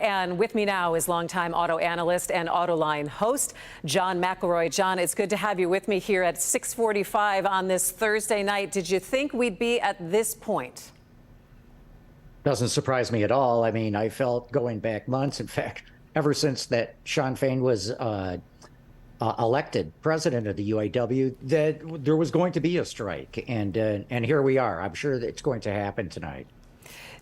And with me now is longtime auto analyst and Autoline host, John McElroy. John, it's good to have you with me here at 6:45 on this Thursday night. Did you think we'd be at this point? Doesn't surprise me at all. I mean, I felt going back months, in fact, ever since that Shawn Fain was elected president of the UAW, that there was going to be a strike. And here we are. I'm sure that it's going to happen tonight.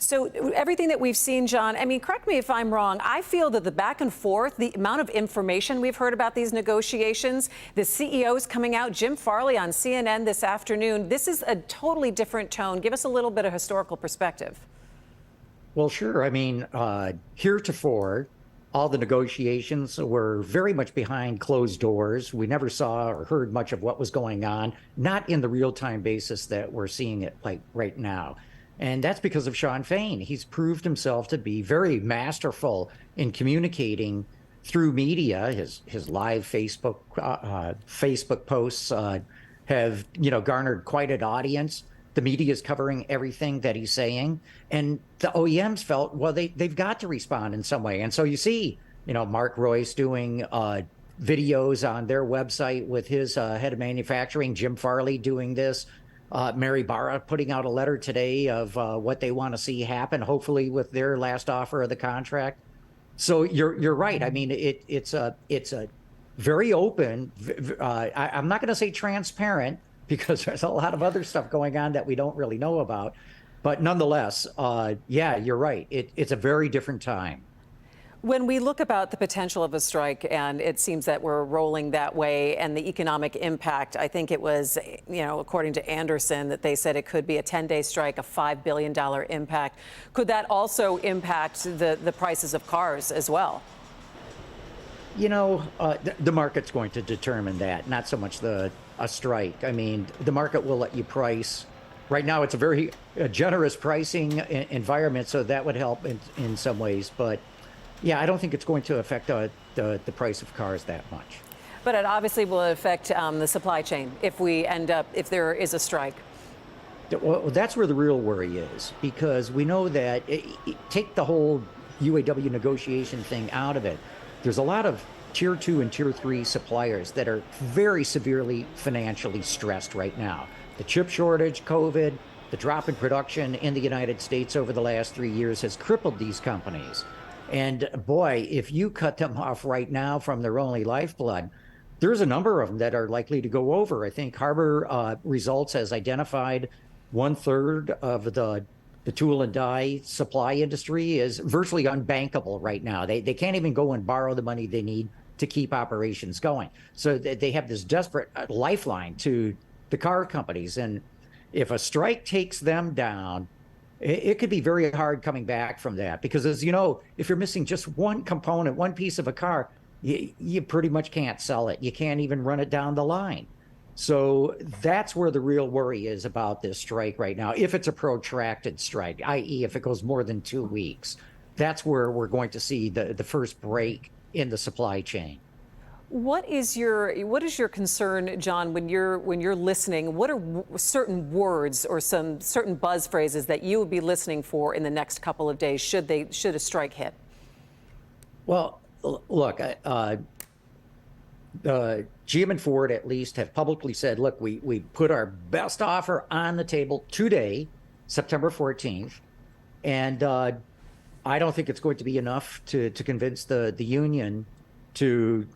So everything that we've seen, John, I mean, correct me if I'm wrong, I feel that the back and forth, the amount of information we've heard about these negotiations, the CEOs coming out, Jim Farley on CNN this afternoon, this is a totally different tone. Give us a little bit of historical perspective. Well, sure. I mean, heretofore, all the negotiations were very much behind closed doors. We never saw or heard much of what was going on, not in the real-time basis that we're seeing it like right now. And that's because of Shawn Fain. He's proved himself to be very masterful in communicating through media. His live Facebook posts have garnered quite an audience. The media is covering everything that he's saying, and the OEMs felt, well, they've got to respond in some way. And so you see, Mark Royce doing videos on their website with his head of manufacturing, Jim Farley doing this. Mary Barra putting out a letter today of what they want to see happen, hopefully with their last offer of the contract. So you're right. I mean, it's a very open. I'm not going to say transparent because there's a lot of other stuff going on that we don't really know about. But nonetheless, yeah, you're right. It's a very different time. When we look about the potential of a strike, and it seems that we're rolling that way, and the economic impact, I think it was, according to Anderson, that they said it could be a 10-day strike, a $5 billion impact. Could that also impact the prices of cars as well? The market's going to determine that, not so much a strike. I mean, the market will let you price. Right now, it's a very generous pricing environment, so that would help in some ways. But yeah, I don't think it's going to affect the price of cars that much. But it obviously will affect the supply chain if there is a strike. Well, that's where the real worry is, because we know that, take the whole UAW negotiation thing out of it. There's a lot of Tier 2 and Tier 3 suppliers that are very severely financially stressed right now. The chip shortage, COVID, the drop in production in the United States over the last 3 years has crippled these companies. And boy, if you cut them off right now from their only lifeblood, there's a number of them that are likely to go over. I think Harbor Results has identified 1/3 of the tool and die supply industry is virtually unbankable right now. They can't even go and borrow the money they need to keep operations going. So they have this desperate lifeline to the car companies. And if a strike takes them down, it could be very hard coming back from that, because, as you know, if you're missing just one component, one piece of a car, you pretty much can't sell it. You can't even run it down the line. So that's where the real worry is about this strike right now. If it's a protracted strike, i.e. if it goes more than 2 weeks, that's where we're going to see the first break in the supply chain. What is your concern, John, when you're listening? What are certain words or some certain buzz phrases that you would be listening for in the next couple of days should a strike hit? Well, look, GM and Ford at least have publicly said, look, we put our best offer on the table today, September 14th, and I don't think it's going to be enough to convince the union to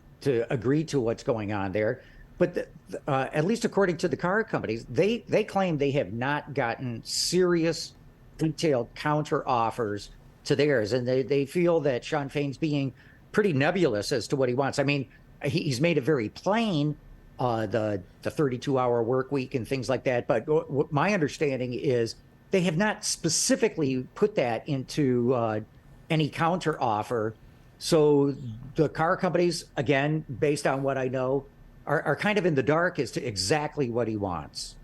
agree to what's going on there. But at least according to the car companies, they claim they have not gotten serious, detailed counter offers to theirs. And they feel that Shawn Fain's being pretty nebulous as to what he wants. I mean, he's made it very plain, the 32-hour work week and things like that. But my understanding is they have not specifically put that into any counter offer. So the car companies, again, based on what I know, are kind of in the dark as to exactly what he wants.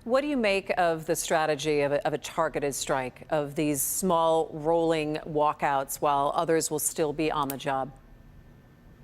What do you make of the strategy of a targeted strike, of these small rolling walkouts while others will still be on the job?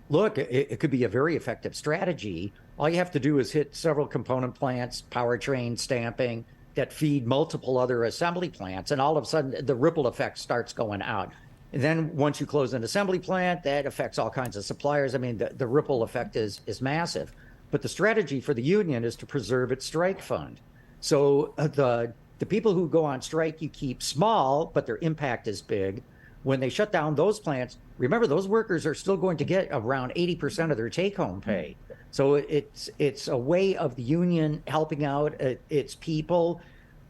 Look, it could be a very effective strategy. All you have to do is hit several component plants, powertrain, stamping, that feed multiple other assembly plants, and all of a sudden the ripple effect starts going out. And then once you close an assembly plant, that affects all kinds of suppliers. I mean, the ripple effect is massive. But the strategy for the union is to preserve its strike fund. So the people who go on strike, you keep small, but their impact is big. When they shut down those plants, remember those workers are still going to get around 80% of their take-home pay. So it's a way of the union helping out its people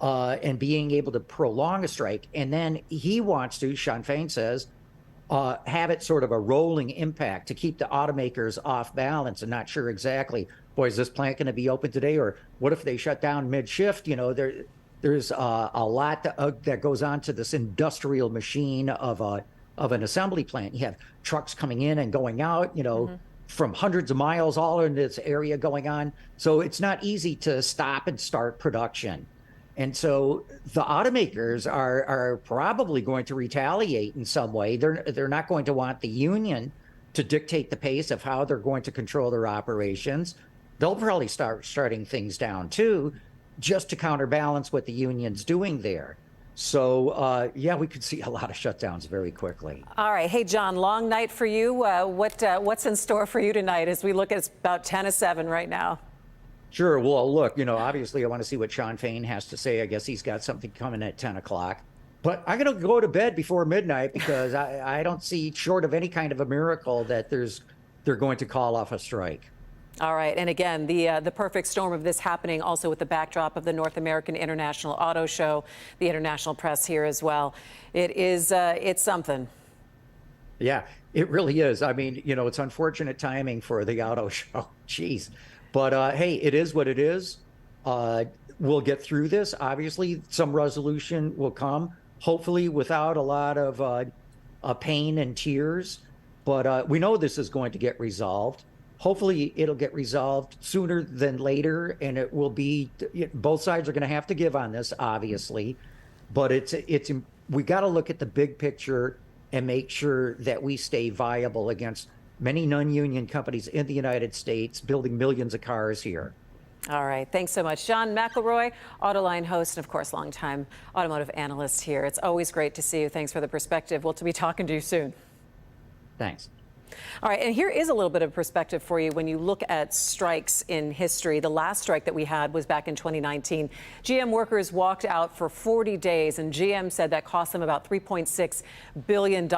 and being able to prolong a strike. And then he wants to, Sean Fain says, have it sort of a rolling impact to keep the automakers off balance and not sure exactly, boy, is this plant going to be open today? Or what if they shut down mid-shift? You know, there's a lot that goes on to this industrial machine of an assembly plant. You have trucks coming in and going out, you know, from hundreds of miles all in this area going on. So it's not easy to stop and start production. And so the automakers are probably going to retaliate in some way. They're not going to want the union to dictate the pace of how they're going to control their operations. They'll probably start shutting things down too, just to counterbalance what the union's doing there. So, yeah, we could see a lot of shutdowns very quickly. All right. Hey, John, long night for you. What's in store for you tonight as we look at about 10-7 right now? Sure. Well, look, you know, obviously I want to see what Sean Fain has to say. I guess he's got something coming at 10 o'clock. But I'm going to go to bed before midnight because I don't see, short of any kind of a miracle, that they're going to call off a strike. All right. And again, the perfect storm of this happening also with the backdrop of the North American International Auto Show, the international press here as well. It's something. Yeah, it really is. I mean, you know, it's unfortunate timing for the auto show. Jeez. But hey, it is what it is. We'll get through this. Obviously, some resolution will come, hopefully without a lot of pain and tears. But we know this is going to get resolved. Hopefully, it'll get resolved sooner than later, and it will be. Both sides are going to have to give on this, obviously. But we got to look at the big picture and make sure that we stay viable against many non-union companies in the United States building millions of cars here. All right. Thanks so much. John McElroy, Autoline host, and of course, longtime automotive analyst here. It's always great to see you. Thanks for the perspective. We'll be talking to you soon. Thanks. All right, and here is a little bit of perspective for you when you look at strikes in history. The last strike that we had was back in 2019. GM workers walked out for 40 days, and GM said that cost them about $3.6 billion.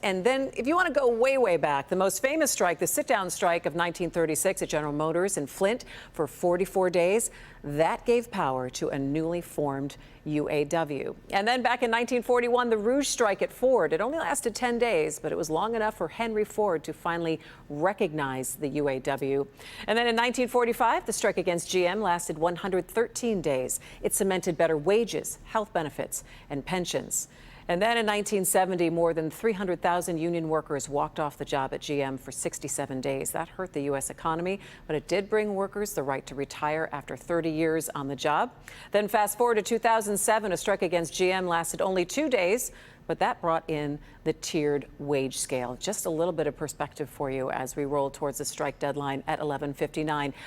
And then if you want to go way, way back, the most famous strike, the sit-down strike of 1936 at General Motors in Flint for 44 days, that gave power to a newly formed UAW. And then back in 1941, the Rouge strike at Ford. It only lasted 10 days, but it was long enough for Henry Ford to finally recognize the UAW. And then in 1945, the strike against GM lasted 113 days. It cemented better wages, health benefits, and pensions. And then in 1970, more than 300,000 union workers walked off the job at GM for 67 days. That hurt the U.S. economy, but it did bring workers the right to retire after 30 years on the job. Then fast forward to 2007, a strike against GM lasted only 2 days, but that brought in the tiered wage scale. Just a little bit of perspective for you as we roll towards the strike deadline at 11:59.